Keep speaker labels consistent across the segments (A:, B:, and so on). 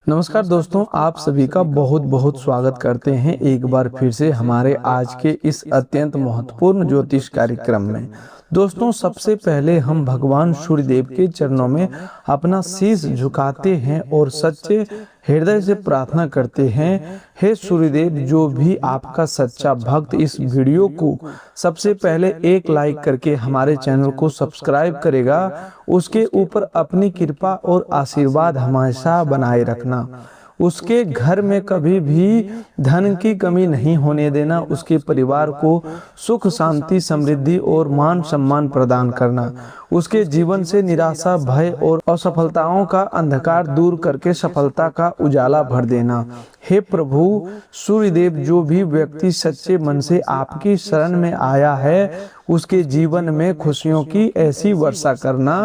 A: नमस्कार दोस्तों, आप सभी का बहुत बहुत स्वागत करते हैं एक बार फिर से हमारे आज के इस अत्यंत महत्वपूर्ण ज्योतिष कार्यक्रम में। दोस्तों, सबसे पहले हम भगवान सूर्यदेव के चरणों में अपना शीश झुकाते हैं और सच्चे हृदय से प्रार्थना करते हैं, हे सूर्यदेव, जो भी आपका सच्चा भक्त इस वीडियो को सबसे पहले एक लाइक करके हमारे चैनल को सब्सक्राइब करेगा, उसके ऊपर अपनी कृपा और आशीर्वाद हमेशा बनाए रखना। उसके घर में कभी भी धन की कमी नहीं होने देना, उसके परिवार को सुख शांति समृद्धि और मान सम्मान प्रदान करना, उसके जीवन से निराशा भय और असफलताओं का अंधकार दूर करके सफलता का उजाला भर देना। हे प्रभु सूर्यदेव, जो भी व्यक्ति सच्चे मन से आपकी शरण में आया है, उसके जीवन में खुशियों की ऐसी वर्षा करना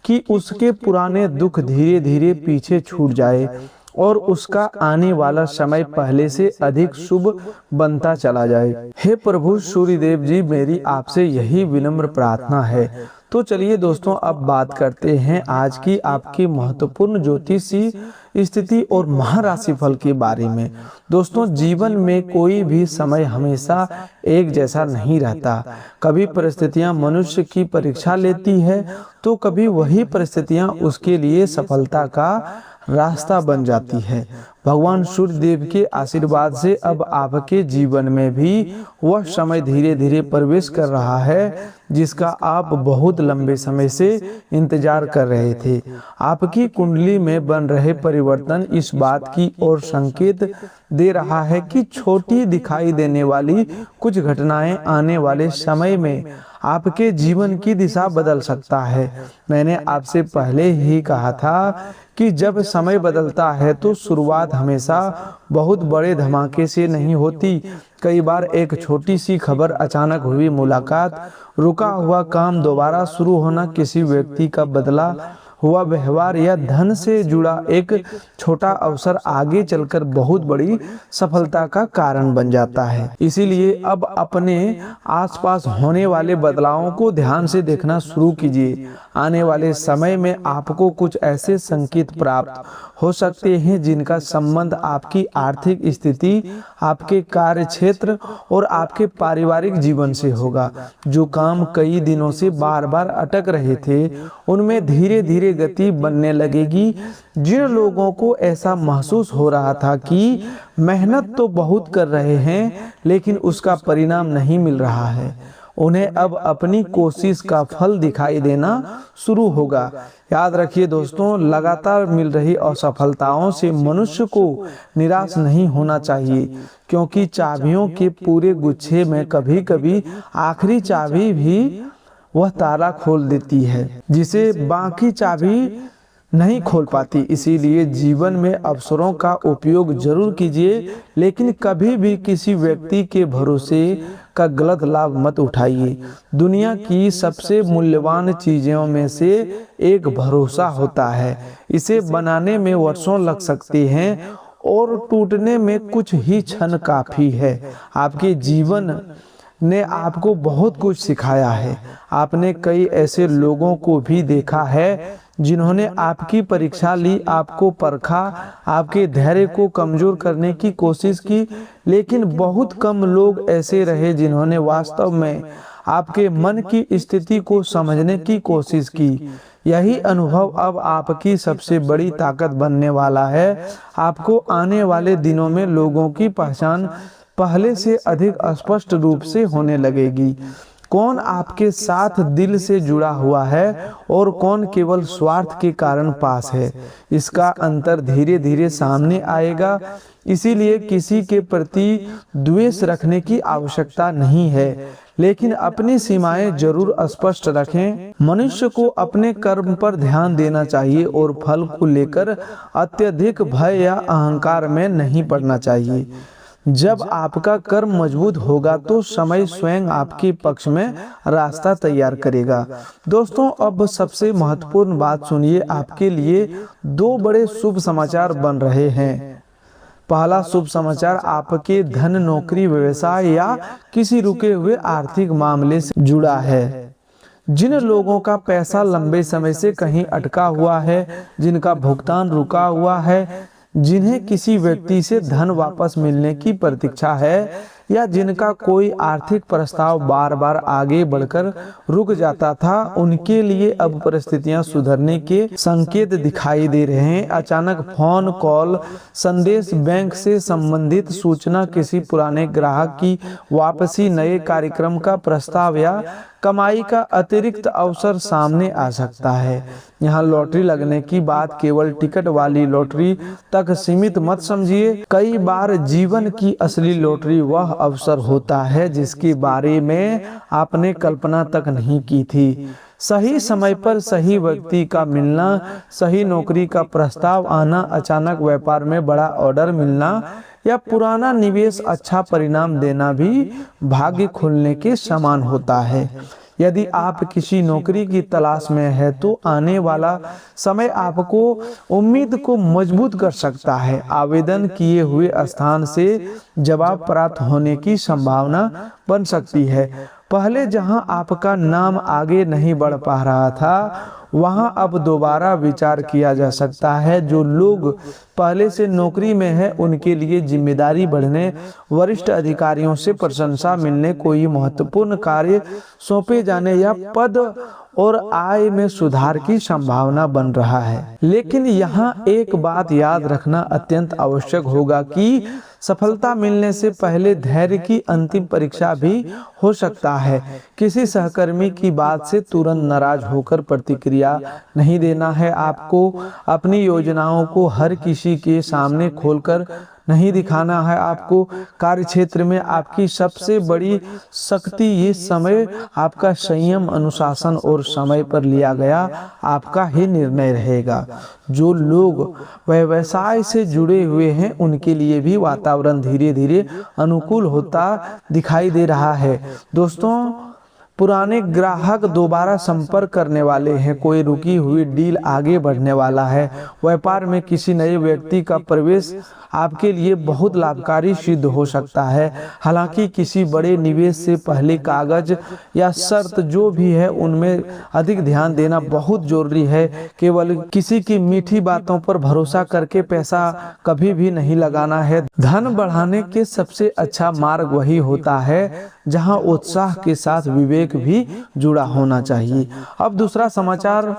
A: कि उसके पुराने दुख धीरे धीरे पीछे छूट जाए और उसका आने वाला समय पहले से अधिक शुभ बनता चला जाए। हे प्रभु सूर्यदेव जी, मेरी आपसे यही विनम्र प्रार्थना है। तो चलिए दोस्तों, अब बात करते हैं आज की आपकी महत्वपूर्ण ज्योतिषी स्थिति और महाराशि फल के बारे में। दोस्तों, जीवन में कोई भी समय हमेशा एक जैसा नहीं रहता। कभी परिस्थितियां मनुष्य की परीक्षा लेती है तो कभी वही परिस्थितियां उसके लिए सफलता का रास्ता बन जाती है। भगवान सूर्यदेव के आशीर्वाद से अब आपके जीवन में भी वह समय धीरे धीरे प्रवेश कर रहा है जिसका आप बहुत लंबे समय से इंतजार कर रहे थे। आपकी कुंडली में बन रहे परिवर्तन इस बात की ओर संकेत दे रहा है कि छोटी दिखाई देने वाली कुछ घटनाएं आने वाले समय में आपके जीवन की दिशा बदल सकता है। मैंने आपसे पहले ही कहा था कि जब समय बदलता है तो शुरुआत हमेशा बहुत बड़े धमाके से नहीं होती। कई बार एक छोटी सी खबर, अचानक हुई मुलाकात, रुका हुआ काम दोबारा शुरू होना, किसी व्यक्ति का बदला हुआ व्यवहार या धन से जुड़ा एक छोटा अवसर आगे चलकर बहुत बड़ी सफलता का कारण बन जाता है। इसीलिए अब अपने आसपास होने वाले बदलावों को ध्यान से देखना शुरू कीजिए। आने वाले समय में आपको कुछ ऐसे संकेत प्राप्त हो सकते हैं जिनका संबंध आपकी आर्थिक स्थिति, आपके कार्य क्षेत्र और आपके पारिवारिक जीवन से होगा। जो काम कई दिनों से बार बार अटक रहे थे, उनमें धीरे धीरे गति बनने लगेगी। जिन लोगों को ऐसा महसूस हो रहा था कि मेहनत तो बहुत कर रहे हैं लेकिन उसका परिणाम नहीं मिल रहा है, उन्हें अब अपनी कोशिश का फल दिखाई देना शुरू होगा। याद रखिए दोस्तों, लगातार मिल रही असफलताओं से मनुष्य को निराश नहीं होना चाहिए, क्योंकि चाबियों के पूरे गुच्छे में कभी कभी आखिरी चाबी भी वह ताला खोल देती है जिसे बाकी चाबी नहीं खोल पाती। इसीलिए जीवन में अवसरों का उपयोग जरूर कीजिए, लेकिन कभी भी किसी व्यक्ति के भरोसे का गलत लाभ मत उठाइए। दुनिया की सबसे मूल्यवान चीजों में से एक भरोसा होता है। इसे बनाने में वर्षों लग सकते हैं और टूटने में कुछ ही क्षण काफी है। आपके जीवन ने आपको बहुत कुछ सिखाया है। आपने कई ऐसे लोगों को भी देखा है जिन्होंने आपकी परीक्षा ली, आपको परखा, आपके धैर्य को कमजोर करने की कोशिश की, लेकिन बहुत कम लोग ऐसे रहे जिन्होंने वास्तव में आपके मन की स्थिति को समझने की कोशिश की। यही अनुभव अब आपकी सबसे बड़ी ताकत बनने वाला है। आपको आने वाले दिनों में लोगों की पहचान पहले से अधिक स्पष्ट रूप से होने लगेगी। कौन आपके साथ दिल से जुड़ा हुआ है और कौन केवल स्वार्थ के कारण पास है, इसका अंतर धीरे धीरे सामने आएगा। इसीलिए किसी के प्रति द्वेष रखने की आवश्यकता नहीं है, लेकिन अपनी सीमाएं जरूर स्पष्ट रखें। मनुष्य को अपने कर्म पर ध्यान देना चाहिए और फल को लेकर अत्यधिक भय या अहंकार में नहीं पड़ना चाहिए। जब आपका कर्म मजबूत होगा तो समय स्वयं आपके पक्ष में रास्ता तैयार करेगा। दोस्तों, अब सबसे महत्वपूर्ण बात सुनिए। आपके लिए दो बड़े शुभ समाचार बन रहे हैं। पहला शुभ समाचार आपके धन, नौकरी, व्यवसाय या किसी रुके हुए आर्थिक मामले से जुड़ा है। जिन लोगों का पैसा लंबे समय से कहीं अटका हुआ है, जिनका भुगतान रुका हुआ है जिन्हें किसी व्यक्ति से धन वापस मिलने की प्रतीक्षा है या जिनका कोई आर्थिक प्रस्ताव बार बार आगे बढ़कर रुक जाता था, उनके लिए अब परिस्थितियां सुधरने के संकेत दिखाई दे रहे हैं। अचानक फोन कॉल, संदेश, बैंक से संबंधित सूचना, किसी पुराने ग्राहक की वापसी, नए कार्यक्रम का प्रस्ताव या कमाई का अतिरिक्त अवसर सामने आ सकता है। यहाँ लॉटरी लगने की बात केवल टिकट वाली लॉटरी तक सीमित मत समझिए। कई बार जीवन की असली लॉटरी वह अवसर होता है जिसके बारे में आपने कल्पना तक नहीं की थी। सही समय पर सही व्यक्ति का मिलना, सही नौकरी का प्रस्ताव आना, अचानक व्यापार में बड़ा ऑर्डर मिलना या पुराना निवेश अच्छा परिणाम देना भी भाग्य खुलने के समान होता है। यदि आप किसी नौकरी की तलाश में है तो आने वाला समय आपको उम्मीद को मजबूत कर सकता है। आवेदन किए हुए स्थान से जवाब प्राप्त होने की संभावना बन सकती है। पहले जहां आपका नाम आगे नहीं बढ़ पा रहा था, वहां अब दोबारा विचार किया जा सकता है। जो लोग पहले से नौकरी में हैं, उनके लिए जिम्मेदारी बढ़ने, वरिष्ठ अधिकारियों से प्रशंसा मिलने, कोई महत्वपूर्ण कार्य सौंपे जाने या पद और आय में सुधार की संभावना बन रहा है। लेकिन यहाँ एक बात याद रखना अत्यंत आवश्यक होगा कि सफलता मिलने से पहले धैर्य की अंतिम परीक्षा भी हो सकता है। किसी सहकर्मी की बात से तुरंत नाराज होकर प्रतिक्रिया नहीं देना है। आपको अपनी योजनाओं को हर किसी के सामने खोलकर नहीं दिखाना है। आपको कार्यक्षेत्र में आपकी सबसे बड़ी शक्ति ये समय, आपका संयम, अनुशासन और समय पर लिया गया आपका ही निर्णय रहेगा। जो लोग व्यवसाय से जुड़े हुए हैं, उनके लिए भी वातावरण धीरे धीरे अनुकूल होता दिखाई दे रहा है। दोस्तों, पुराने ग्राहक दोबारा संपर्क करने वाले हैं, कोई रुकी हुई डील आगे बढ़ने वाला है। व्यापार में किसी नए व्यक्ति का प्रवेश आपके लिए बहुत लाभकारी सिद्ध हो सकता है। हालांकि किसी बड़े निवेश से पहले कागज या शर्त जो भी है उनमें अधिक ध्यान देना बहुत जरूरी है। केवल किसी की मीठी बातों पर भरोसा करके पैसा कभी भी नहीं लगाना है। धन बढ़ाने के सबसे अच्छा मार्ग वही होता है जहां उत्साह के साथ विवेक भी जुड़ा होना चाहिए। अब दूसरा समाचार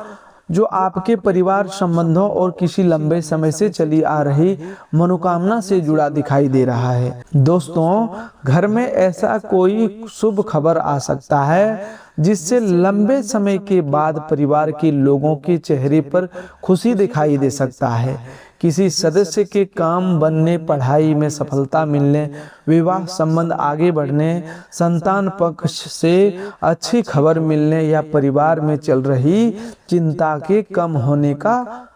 A: जो आपके परिवार संबंधों और किसी लंबे समय से चली आ रही मनोकामना से जुड़ा दिखाई दे रहा है। दोस्तों, घर में ऐसा कोई शुभ खबर आ सकता है जिससे लंबे समय के बाद परिवार के लोगों के चेहरे पर खुशी दिखाई दे सकता है। किसी सदस्य के काम बनने, पढ़ाई में सफलता मिलने, विवाह संबंध आगे बढ़ने, संतान पक्ष से अच्छी खबर मिलने या परिवार में चल रही चिंता के कम होने का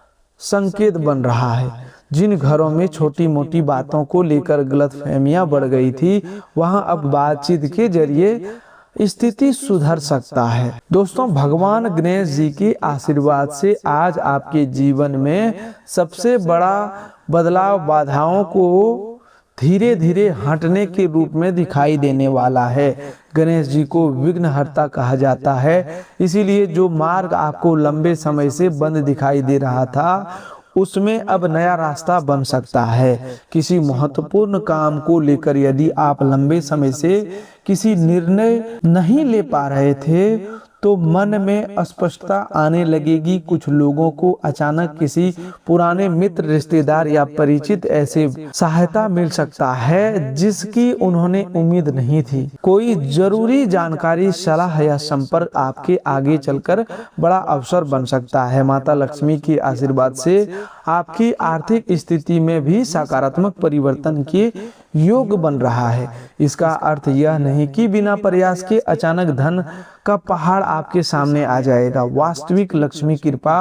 A: संकेत बन रहा है। जिन घरों में छोटी मोटी बातों को लेकर गलतफहमियां बढ़ गई थी, वहां अब बातचीत के जरिए स्थिति सुधर सकता है। दोस्तों, भगवान गणेश जी के आशीर्वाद से आज आपके जीवन में सबसे बड़ा बदलाव बाधाओं को धीरे धीरे हटने के रूप में दिखाई देने वाला है। गणेश जी को विघ्नहर्ता कहा जाता है, इसीलिए जो मार्ग आपको लंबे समय से बंद दिखाई दे रहा था, उसमें अब नया रास्ता बन सकता है। किसी महत्वपूर्ण काम को लेकर यदि आप लंबे समय से किसी निर्णय नहीं ले पा रहे थे, तो मन में अस्पष्टता आने लगेगी। कुछ लोगों को अचानक किसी पुराने मित्र, रिश्तेदार या परिचित ऐसे सहायता मिल सकता है जिसकी उन्होंने उम्मीद नहीं थी। कोई जरूरी जानकारी, सलाह या संपर्क आपके आगे चलकर बड़ा अवसर बन सकता है। माता लक्ष्मी के आशीर्वाद से आपकी आर्थिक स्थिति में भी सकारात्मक परिवर्तन के योग बन रहा है। इसका अर्थ यह नहीं कि बिना प्रयास के अचानक धन का पहाड़ आपके सामने आ जाएगा। वास्तविक लक्ष्मी कृपा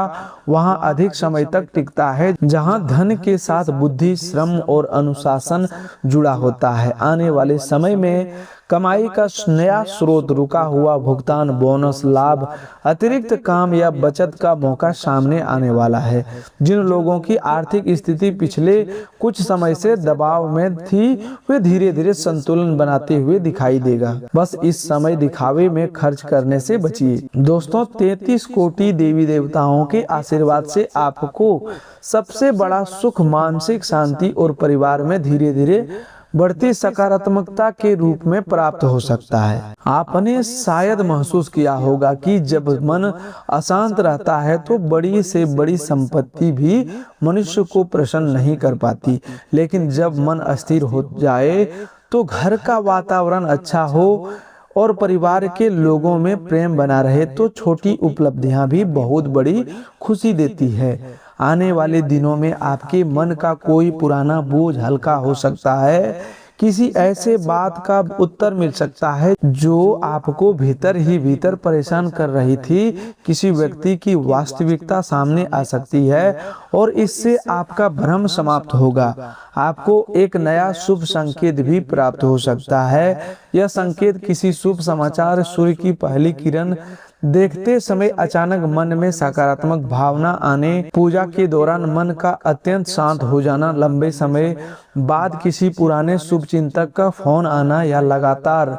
A: वहां अधिक समय तक टिकता है जहां धन के साथ बुद्धि, श्रम और अनुशासन जुड़ा होता है। आने वाले समय में कमाई का नया स्रोत, रुका हुआ भुगतान, बोनस, लाभ, अतिरिक्त काम या बचत का मौका सामने आने वाला है। जिन लोगों की आर्थिक स्थिति पिछले कुछ समय से दबाव में थी, वे धीरे धीरे संतुलन बनाते हुए दिखाई देगा। बस इस समय दिखावे में खर्च करने से बचिए। दोस्तों, 33 कोटि देवी देवताओं के आशीर्वाद से आपको सबसे बड़ा सुख मानसिक शांति और परिवार में धीरे धीरे बढ़ती सकारात्मकता के रूप में प्राप्त हो सकता है। आपने शायद महसूस किया होगा कि जब मन अशांत रहता है तो बड़ी से बड़ी संपत्ति भी मनुष्य को प्रसन्न नहीं कर पाती, लेकिन जब मन अस्थिर हो जाए तो घर का वातावरण अच्छा हो और परिवार के लोगों में प्रेम बना रहे तो छोटी उपलब्धियां भी बहुत बड़ी खुशी देती है। आने वाले दिनों में आपके मन का कोई पुराना बोझ हल्का हो सकता है। किसी ऐसे बात का उत्तर मिल सकता है जो आपको भीतर ही भीतर परेशान कर रही थी। किसी व्यक्ति की वास्तविकता सामने आ सकती है और इससे आपका भ्रम समाप्त होगा। आपको एक नया शुभ संकेत भी प्राप्त हो सकता है। यह संकेत किसी शुभ समाचार, सूर्य की पहली किरण देखते समय अचानक मन में सकारात्मक भावना आने, पूजा के दौरान मन का अत्यंत शांत हो जाना, लंबे समय बाद किसी पुराने शुभ चिंतक का फोन आना या लगातार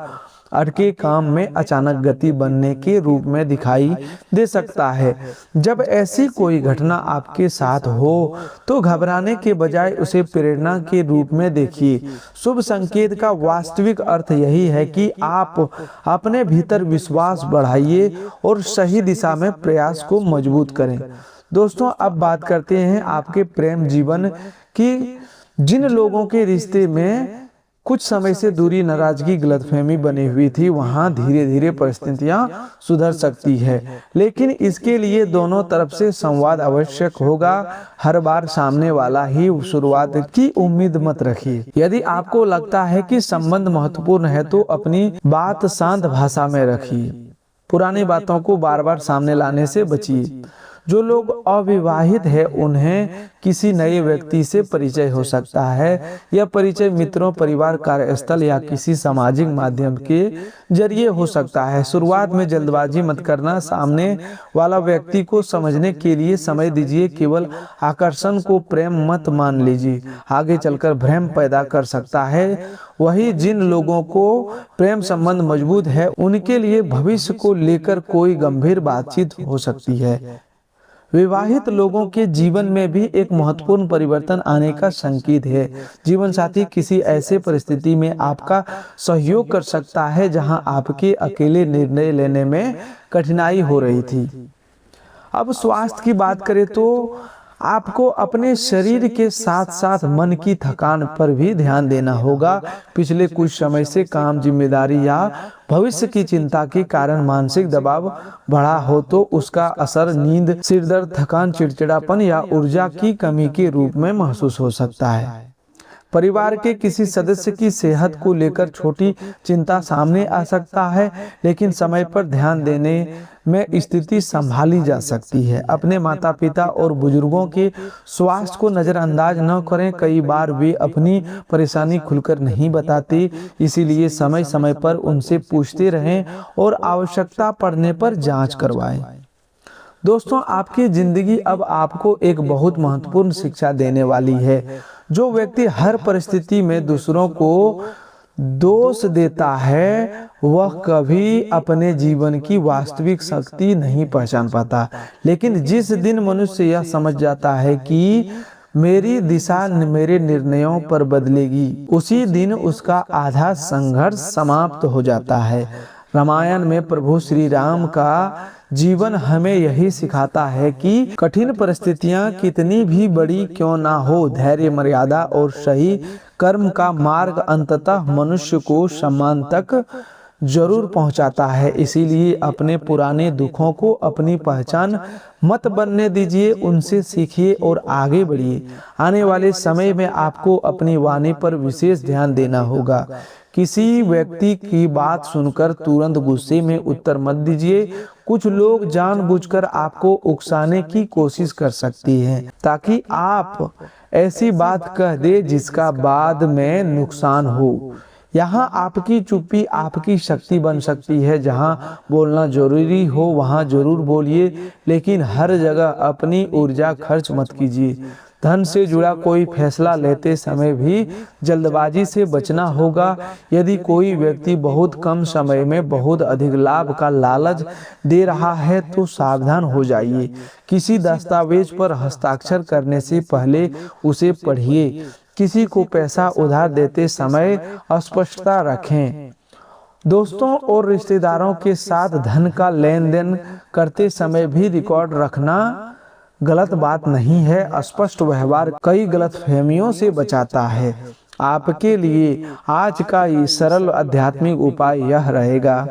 A: अटके काम में अचानक गति बनने के रूप में दिखाई दे सकता है। जब ऐसी कोई घटना आपके साथ हो तो घबराने के बजाय उसे प्रेरणा के रूप में देखिए। शुभ संकेत का वास्तविक अर्थ यही है कि आप अपने भीतर विश्वास बढ़ाइए और सही दिशा में प्रयास को मजबूत करें। दोस्तों, अब बात करते हैं आपके प्रेम जीवन की। जिन लोगों के रिश्ते में कुछ समय से दूरी, नाराजगी, गलतफहमी बनी हुई थी, वहां धीरे धीरे परिस्थितियां सुधर सकती है, लेकिन इसके लिए दोनों तरफ से संवाद आवश्यक होगा। हर बार सामने वाला ही शुरुआत की उम्मीद मत रखिए। यदि आपको लगता है कि संबंध महत्वपूर्ण है तो अपनी बात शांत भाषा में रखिए। पुरानी बातों को बार बार सामने लाने से बचिए। जो लोग अविवाहित हैं उन्हें किसी नए व्यक्ति से परिचय हो सकता है। यह परिचय मित्रों, परिवार, कार्यस्थल या किसी सामाजिक माध्यम के जरिए हो सकता है। शुरुआत में जल्दबाजी मत करना। सामने वाला व्यक्ति को समझने के लिए समय दीजिए। केवल आकर्षण को प्रेम मत मान लीजिए, आगे चलकर भ्रम पैदा कर सकता है। वही जिन लोगों को प्रेम संबंध मजबूत है उनके लिए भविष्य को लेकर कोई गंभीर बातचीत हो सकती है। विवाहित लोगों के जीवन में भी एक महत्वपूर्ण परिवर्तन आने का संकेत है। जीवन साथी किसी ऐसे परिस्थिति में आपका सहयोग कर सकता है जहां आपके अकेले निर्णय लेने में कठिनाई हो रही थी। अब स्वास्थ्य की बात करें तो आपको अपने शरीर के साथ साथ मन की थकान पर भी ध्यान देना होगा। पिछले कुछ समय से काम, जिम्मेदारी या भविष्य की चिंता के कारण मानसिक दबाव बढ़ा हो तो उसका असर नींद, सिरदर्द, थकान, चिड़चिड़ापन या ऊर्जा की कमी के रूप में महसूस हो सकता है। परिवार के किसी सदस्य की सेहत को लेकर छोटी चिंता सामने आ सकता है, लेकिन समय पर ध्यान देने में स्थिति संभाली जा सकती है। अपने माता पिता और बुजुर्गों के स्वास्थ्य को नजरअंदाज न करें। कई बार वे अपनी परेशानी खुलकर नहीं बताते, इसीलिए समय समय पर उनसे पूछते रहें और आवश्यकता पड़ने पर जांच करवाएं। दोस्तों, आपकी जिंदगी अब आपको एक बहुत महत्वपूर्ण शिक्षा देने वाली है। जो व्यक्ति हर परिस्थिति में दूसरों को दोष देता है वह कभी अपने जीवन की वास्तविक शक्ति नहीं पहचान पाता। लेकिन जिस दिन मनुष्य यह समझ जाता है कि मेरी दिशा मेरे निर्णयों पर बदलेगी, उसी दिन उसका आधा संघर्ष समाप्त हो जाता है। रामायण में प्रभु श्री राम का जीवन हमें यही सिखाता है कि कठिन परिस्थितियां कितनी भी बड़ी क्यों ना हो, धैर्य, मर्यादा और सही कर्म का मार्ग अंततः मनुष्य को सम्मान तक जरूर पहुंचाता है। इसीलिए अपने पुराने दुखों को अपनी पहचान मत बनने दीजिए, उनसे सीखिए और आगे बढ़िए। आने वाले समय में आपको अपनी वाणी पर विशेष ध्यान देना होगा। किसी व्यक्ति की बात सुनकर तुरंत गुस्से में उत्तर मत दीजिए। कुछ लोग जानबूझकर आपको उकसाने की कोशिश कर सकती हैं ताकि आप ऐसी बात कह दे जिसका बाद में नुकसान हो, यहाँ आपकी चुप्पी आपकी शक्ति बन सकती है। जहाँ बोलना जरूरी हो वहाँ जरूर बोलिए, लेकिन हर जगह अपनी ऊर्जा खर्च मत कीजिए। धन से जुड़ा कोई फैसला लेते समय भी जल्दबाजी से बचना होगा। यदि कोई व्यक्ति बहुत कम समय में बहुत अधिक लाभ का लालच दे रहा है तो सावधान हो जाइए। किसी दस्तावेज पर हस्ताक्षर करने से पहले उसे पढ़िए। किसी को पैसा उधार देते समय स्पष्टता रखें। दोस्तों और रिश्तेदारों के साथ धन का लेन देन करते समय भी रिकॉर्ड रखना गलत बात नहीं है। स्पष्ट व्यवहार कई गलतफहमियों से बचाता है। आपके लिए आज का ये सरल आध्यात्मिक उपाय यह रहेगा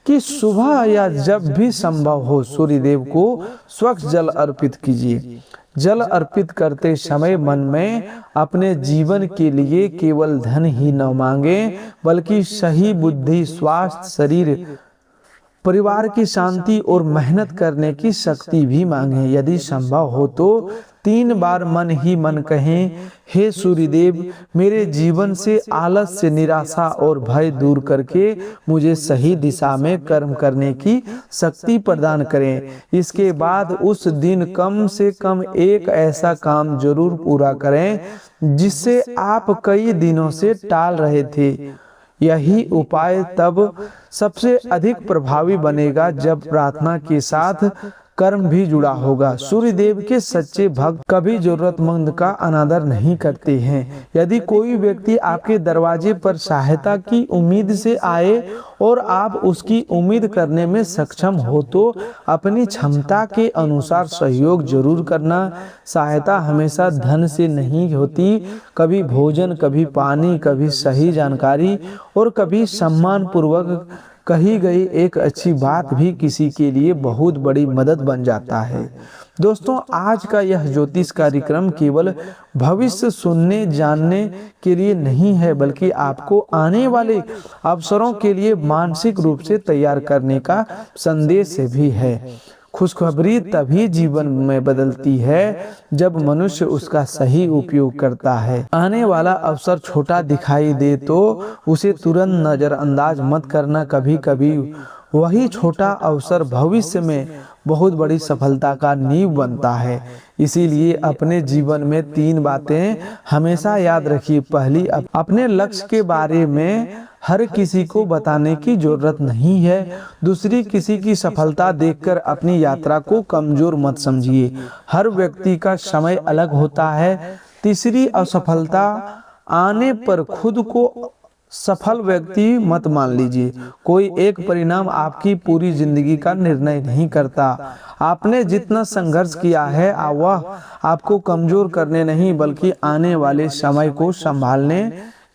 A: कि सुबह या जब भी संभव हो सूर्यदेव को स्वच्छ जल अर्पित कीजिए। जल अर्पित करते समय मन में अपने जीवन के लिए केवल धन ही न मांगे, बल्कि सही बुद्धि, स्वास्थ्य, शरीर, परिवार की शांति और मेहनत करने की शक्ति भी मांगे। यदि संभव हो तो 3 बार मन ही मन कहें, हे सूर्यदेव, मेरे जीवन से आलस्य, निराशा और भय दूर करके मुझे सही दिशा में कर्म करने की शक्ति प्रदान करें। इसके बाद उस दिन कम से कम एक ऐसा काम जरूर पूरा करें जिससे आप कई दिनों से टाल रहे थे। यही उपाय तब सबसे अधिक प्रभावी बनेगा जब प्रार्थना के साथ कर्म भी जुड़ा होगा। सूर्यदेव के सच्चे भक्त कभी जरूरतमंद का अनादर नहीं करते हैं। यदि कोई व्यक्ति आपके दरवाजे पर सहायता की उम्मीद से आए और आप उसकी उम्मीद करने में सक्षम हो तो अपनी क्षमता के अनुसार सहयोग जरूर करना। सहायता हमेशा धन से नहीं होती। कभी भोजन, कभी पानी, कभी सही जानकारी और कभी सम्मान पूर्वक कही गई एक अच्छी बात भी किसी के लिए बहुत बड़ी मदद बन जाता है। दोस्तों, आज का यह ज्योतिष कार्यक्रम केवल भविष्य सुनने जानने के लिए नहीं है, बल्कि आपको आने वाले अवसरों के लिए मानसिक रूप से तैयार करने का संदेश भी है। खुशखबरी तभी जीवन में बदलती है जब मनुष्य उसका सही उपयोग करता है। आने वाला अवसर छोटा दिखाई दे तो उसे तुरंत नजरअंदाज मत करना। कभी कभी वही छोटा अवसर भविष्य में बहुत बड़ी सफलता का नींव बनता है। इसीलिए अपने जीवन में 3 बातें हमेशा याद रखिए। पहली, अपने लक्ष्य के बारे में हर किसी को बताने की जरूरत नहीं है। दूसरी, किसी की सफलता देखकर अपनी यात्रा को कमजोर मत समझिए। हर व्यक्ति का समय अलग होता है। तीसरी, असफलता आने पर खुद को सफल व्यक्ति मत मान लीजिए। कोई एक परिणाम आपकी पूरी जिंदगी का निर्णय नहीं करता। आपने जितना संघर्ष किया है वह आपको कमजोर करने नहीं, बल्कि आने वाले समय को संभालने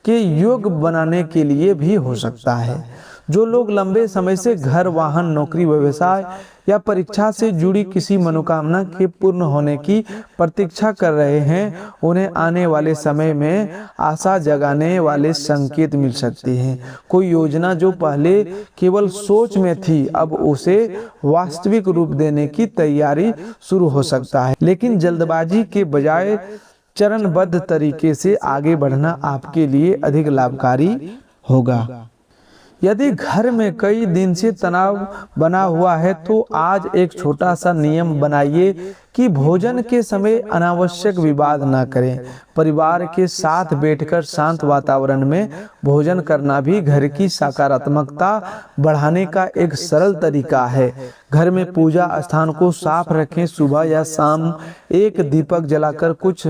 A: के योग्य बनाने के लिए भी हो सकता है। जो लोग लंबे समय से घर, वाहन, नौकरी, व्यवसाय या परीक्षा से जुड़ी किसी मनोकामना के पूर्ण होने की प्रतीक्षा कर रहे हैं, उन्हें आने वाले समय में आशा जगाने वाले संकेत मिल सकते हैं। कोई योजना जो पहले केवल सोच में थी, अब उसे वास्तविक रूप देने की तैयारी शुरू हो सकता है। लेकिन जल्दबाजी के बजाय चरणबद्ध तरीके से आगे बढ़ना आपके लिए अधिक लाभकारी होगा। यदि घर में कई दिन से तनाव बना हुआ है तो आज एक छोटा सा नियम बनाइए कि भोजन के समय अनावश्यक विवाद ना करें। परिवार के साथ बैठकर शांत वातावरण में भोजन करना भी घर की सकारात्मकता बढ़ाने का एक सरल तरीका है। घर में पूजा स्थान को साफ रखें। सुबह या शाम एक दीपक जलाकर कुछ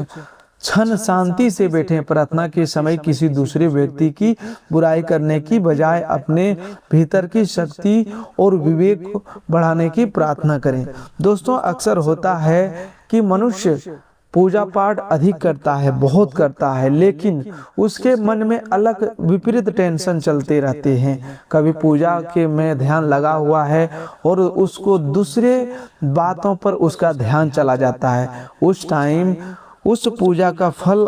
A: क्षण शांति से बैठें। प्रार्थना के समय किसी दूसरे व्यक्ति की बुराई करने की बजाय अपने भीतर की शक्ति और विवेक बढ़ाने की प्रार्थना करें। दोस्तों, अक्सर होता है कि मनुष्य पूजा पाठ अधिक करता है, बहुत करता है, लेकिन उसके मन में अलग विपरीत टेंशन चलते रहते हैं। कभी पूजा के में ध्यान लगा हुआ है और उसको दूसरे बातों पर उसका ध्यान चला जाता है। उस टाइम उस पूजा का फल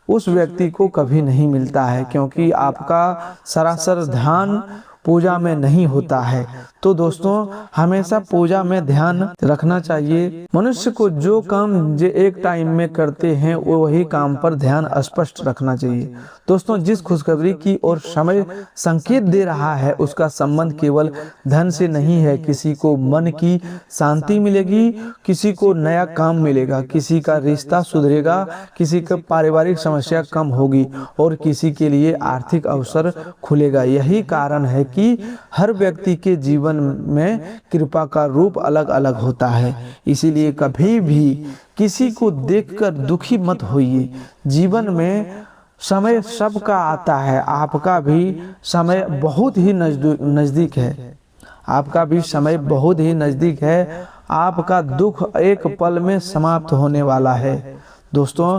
A: उस व्यक्ति को कभी नहीं मिलता है, क्योंकि आपका सरासर ध्यान पूजा में नहीं होता है। तो दोस्तों हमेशा पूजा में ध्यान रखना चाहिए। मनुष्य को जो काम जो एक टाइम में करते हैं वही काम पर ध्यान स्पष्ट रखना चाहिए। दोस्तों जिस खुशखबरी की और समय संकेत दे रहा है उसका संबंध केवल धन से नहीं है। किसी को मन की शांति मिलेगी, किसी को नया काम मिलेगा, किसी का रिश्ता सुधरेगा, किसी का पारिवारिक समस्या कम होगी और किसी के लिए आर्थिक अवसर खुलेगा। यही कारण है कि हर व्यक्ति के जीवन में कृपा का रूप अलग अलग होता है। इसीलिए कभी भी किसी को देखकर दुखी मत होइए। जीवन में समय सबका आता है, आपका भी समय बहुत ही नजदीक है। आपका भी समय बहुत ही नजदीक है। आपका दुख एक पल में समाप्त होने वाला है। दोस्तों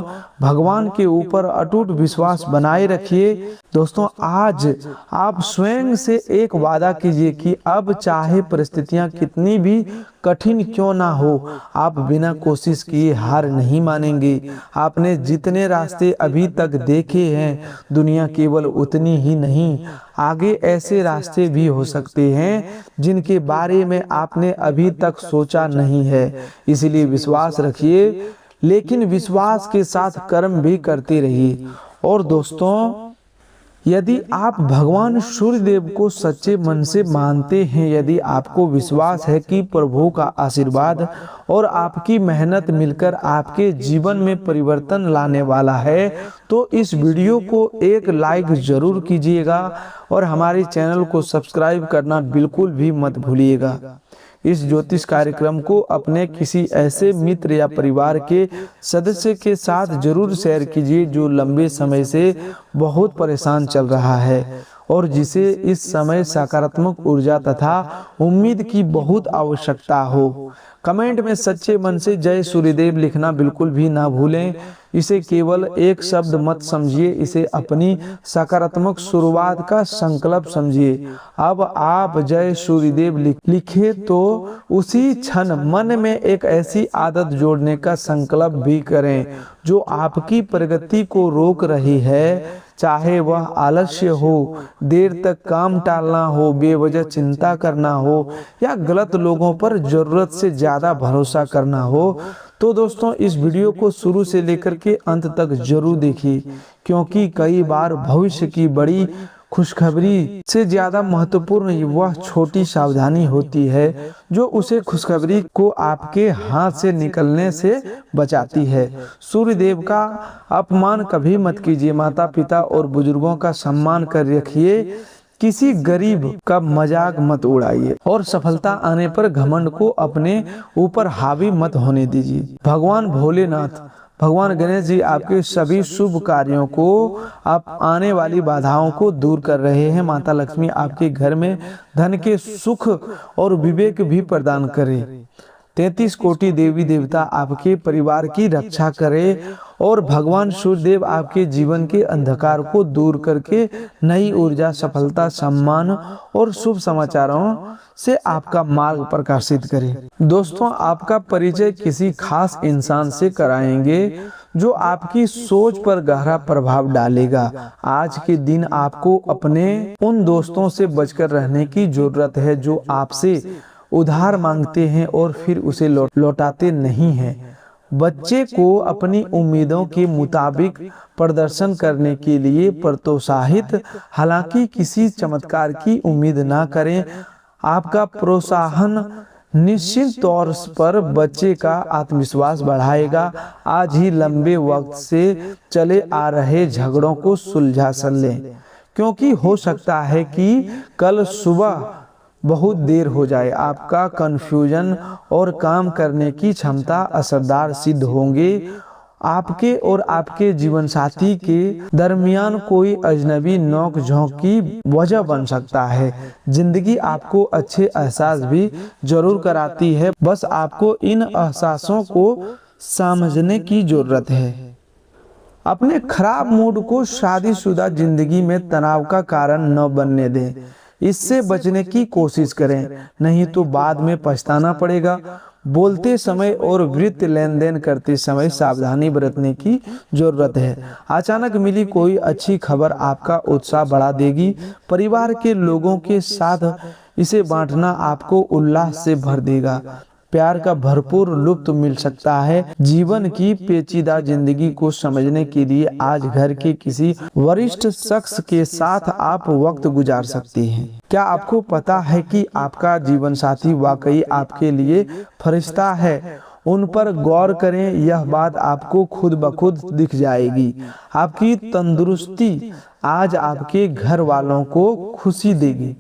A: भगवान के ऊपर अटूट विश्वास बनाए रखिए। दोस्तों आज आप स्वयं से एक वादा कीजिए कि अब चाहे परिस्थितियां कितनी भी कठिन क्यों ना हो, आप बिना कोशिश किए हार नहीं मानेंगे। आपने जितने रास्ते अभी तक देखे हैं, दुनिया केवल उतनी ही नहीं, आगे ऐसे रास्ते भी हो सकते हैं जिनके बारे में आपने अभी तक सोचा नहीं है। इसलिए विश्वास रखिए, लेकिन विश्वास के साथ कर्म भी करते रहिए। और दोस्तों यदि आप भगवान सूर्यदेव को सच्चे मन से मानते हैं, यदि आपको विश्वास है कि प्रभु का आशीर्वाद और आपकी मेहनत मिलकर आपके जीवन में परिवर्तन लाने वाला है, तो इस वीडियो को एक लाइक जरूर कीजिएगा और हमारे चैनल को सब्सक्राइब करना बिल्कुल भी मत भूलिएगा। इस ज्योतिष कार्यक्रम को अपने किसी ऐसे मित्र या परिवार के सदस्य के साथ जरूर शेयर कीजिए जो लंबे समय से बहुत परेशान चल रहा है और जिसे इस समय सकारात्मक ऊर्जा तथा उम्मीद की बहुत आवश्यकता हो। कमेंट में सच्चे मन से जय सूर्यदेव लिखना बिल्कुल भी ना भूलें। इसे केवल एक शब्द मत समझिए, इसे अपनी सकारात्मक शुरुआत का संकल्प समझिए। अब आप जय सूर्यदेव लिखे तो उसी क्षण मन में एक ऐसी आदत जोड़ने का संकल्प भी करें जो आपकी प्रगति को रोक रही है। चाहे वह आलस्य हो, देर तक काम टालना हो, बेवजह चिंता करना हो या गलत लोगों पर जरूरत से ज्यादा भरोसा करना हो। तो दोस्तों इस वीडियो को शुरू से लेकर के अंत तक जरूर देखिए, क्योंकि कई बार भविष्य की बड़ी खुशखबरी से ज्यादा महत्वपूर्ण वह छोटी सावधानी होती है जो उसे खुशखबरी को आपके हाथ से निकलने से बचाती है। सूर्यदेव का अपमान कभी मत कीजिए। माता पिता और बुजुर्गों का सम्मान कर रखिए। किसी गरीब का मजाक मत उड़ाइए और सफलता आने पर घमंड को अपने ऊपर हावी मत होने दीजिए। भगवान भोलेनाथ, भगवान गणेश जी आपके सभी शुभ कार्यों को, आप आने वाली बाधाओं को दूर कर रहे हैं। माता लक्ष्मी आपके घर में धन के सुख और विवेक भी प्रदान करे। 33 कोटि देवी देवता आपके परिवार की रक्षा करे और भगवान सूर्यदेव आपके जीवन के अंधकार को दूर करके नई ऊर्जा, सफलता, सम्मान और शुभ समाचारों से आपका मार्ग प्रकाशित करे। दोस्तों आपका परिचय किसी खास इंसान से कराएंगे जो आपकी सोच पर गहरा प्रभाव डालेगा। आज के दिन आपको अपने उन दोस्तों से बचकर रहने की जरूरत है जो आपसे उधार मांगते हैं और फिर उसे लौटाते नहीं हैं। बच्चे को अपनी उम्मीदों के मुताबिक प्रदर्शन करने के लिए प्रोत्साहित, हालांकि किसी चमत्कार की उम्मीद ना करें। आपका प्रोत्साहन निश्चित तौर पर बच्चे का आत्मविश्वास बढ़ाएगा। आज ही लंबे वक्त से चले आ रहे झगड़ों को सुलझा लें, क्योंकि हो सकता है कि कल सुबह बहुत देर हो जाए। आपका कन्फ्यूजन और काम करने की क्षमता असरदार सिद्ध होंगे। आपके और आपके जीवन साथी के दरमियान कोई अजनबी नोक झोंक की वजह बन सकता है। जिंदगी आपको अच्छे एहसास भी जरूर कराती है, बस आपको इन एहसासों को समझने की जरूरत है। अपने खराब मूड को शादीशुदा जिंदगी में तनाव का कारण न बनने दें। इससे बचने की कोशिश करें, नहीं तो बाद में पछताना पड़ेगा। बोलते समय और वित्तीय लेन देन करते समय सावधानी बरतने की जरूरत है। अचानक मिली कोई अच्छी खबर आपका उत्साह बढ़ा देगी। परिवार के लोगों के साथ इसे बांटना आपको उल्लास से भर देगा। प्यार का भरपूर लुत्फ मिल सकता है। जीवन की पेचीदा जिंदगी को समझने के लिए आज घर के किसी वरिष्ठ शख्स के साथ आप वक्त गुजार सकते हैं। क्या आपको पता है कि आपका जीवन साथी वाकई आपके लिए फरिश्ता है? उन पर गौर करें, यह बात आपको खुद ब खुद दिख जाएगी। आपकी तंदुरुस्ती आज आपके घर वालों को खुशी देगी।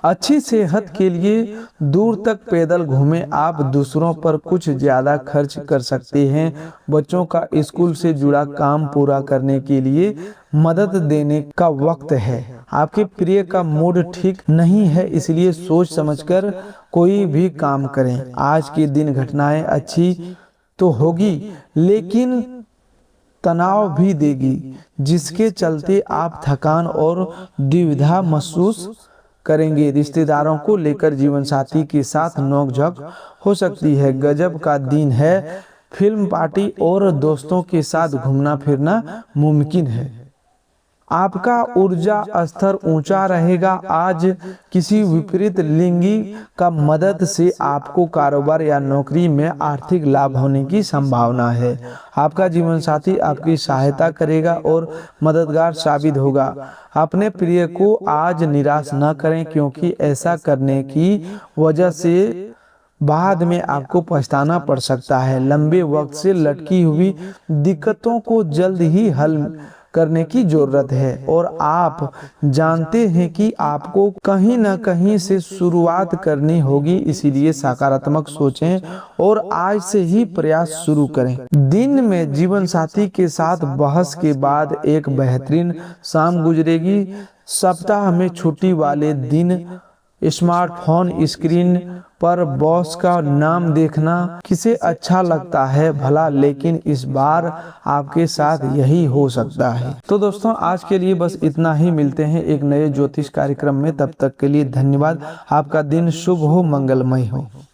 A: अच्छी सेहत के लिए दूर तक पैदल घूमें। आप दूसरों पर कुछ ज्यादा खर्च कर सकते हैं। बच्चों का स्कूल से जुड़ा काम पूरा करने के लिए मदद देने का वक्त है। आपके प्रिय का मूड ठीक नहीं है, इसलिए सोच समझकर कोई भी काम करें। आज के दिन घटनाएं अच्छी तो होगी लेकिन तनाव भी देगी, जिसके चलते आप थकान और दुविधा महसूस करेंगे। रिश्तेदारों को लेकर जीवन साथी के साथ नोकझोंक हो सकती है। गजब का दिन है। फिल्म पार्टी और दोस्तों के साथ घूमना फिरना मुमकिन है। आपका ऊर्जा स्तर ऊंचा रहेगा। आज किसी विपरीत लिंगी का मदद से आपको कारोबार या नौकरी में आर्थिक लाभ होने की संभावना है। आपका जीवन साथी आपकी सहायता करेगा और मददगार साबित होगा। अपने प्रिय को आज निराश न करें, क्योंकि ऐसा करने की वजह से बाद में आपको पछताना पड़ सकता है। लंबे वक्त से लटकी हुई दिक्कतों को जल्द ही हल करने की जरूरत है और आप जानते हैं कि आपको कहीं न कहीं से शुरुआत करनी होगी। इसीलिए सकारात्मक सोचें और आज से ही प्रयास शुरू करें। दिन में जीवन साथी के साथ बहस के बाद एक बेहतरीन शाम गुजरेगी। सप्ताह में छुट्टी वाले दिन स्मार्टफोन स्क्रीन पर बॉस का नाम देखना किसे अच्छा लगता है भला, लेकिन इस बार आपके साथ यही हो सकता है। तो दोस्तों, आज के लिए बस इतना ही। मिलते हैं एक नए ज्योतिष कार्यक्रम में। तब तक के लिए धन्यवाद। आपका दिन शुभ हो, मंगलमय हो।